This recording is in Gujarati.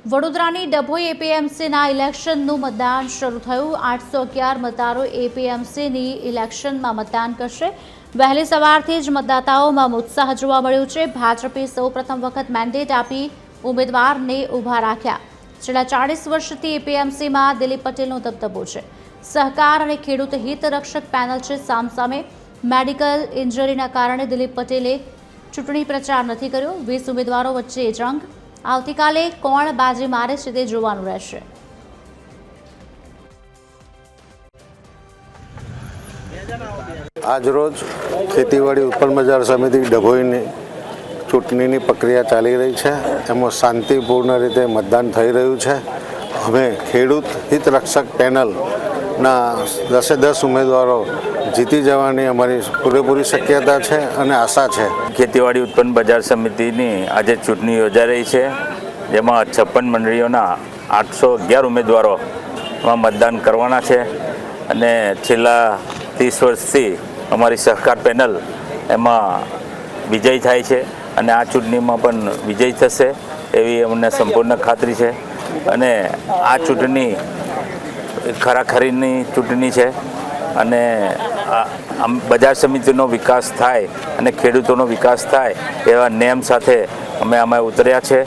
વડોદરાની ડભોઈ એપીએમસીના ઇલેક્શનનું મતદાન શરૂ થયું। 811 મતદારો એપીએમસીની ઇલેક્શનમાં મતદાન કરશે। વહેલી સવારથી જ મતદાતાઓમાં ઉત્સાહ જોવા મળ્યો છે। ભાજપે સૌપ્રથમ વખત મેન્ડેટ આપી ઉમેદવારને ઊભા રાખ્યા। છેલ્લા 40 વર્ષથી એપીએમસીમાં દિલીપ પટેલનો દબદબો છે। સહકાર અને ખેડૂત હિત રક્ષક પેનલ છે સામસામે। મેડિકલ ઇન્જરીના કારણે દિલીપ પટેલે ચૂંટણી પ્રચાર નથી કર્યો। 20 ઉમેદવારો વચ્ચે જંગ। આવતીકાલે કોણ બાજી મારે છે તે જોવાનું રહેશે। આજરોજ ખેતીવાડી ઉત્પન્ન બજાર સમિતિ ડભોઈની ચૂંટણીની પ્રક્રિયા ચાલી રહી છે। એમાં શાંતિપૂર્ણ રીતે મતદાન થઈ રહ્યું છે। અમે ખેડૂત હિત રક્ષક પેનલના 10 ઉમેદવારો જીતી જવાની અમારી પૂરેપૂરી શક્યતા છે અને આશા છે। ખેતીવાડી ઉત્પન્ન બજાર સમિતિની આજે ચૂંટણી યોજાઈ રહી છે, જેમાં 56 મંડળીઓના 811 ઉમેદવારોમાં મતદાન કરવાના છે અને છેલ્લા 30 વર્ષથી અમારી સહકાર પેનલ એમાં વિજય થાય છે અને આ ચૂંટણીમાં પણ વિજય થશે એવી અમને સંપૂર્ણ ખાતરી છે। અને આ ચૂંટણી ખરાખરીની ચૂંટણી છે અને બજાર સમિતિનો વિકાસ થાય અને ખેડૂતોનો વિકાસ થાય એવા નેમ સાથે અમે આમાં ઉતર્યા છે।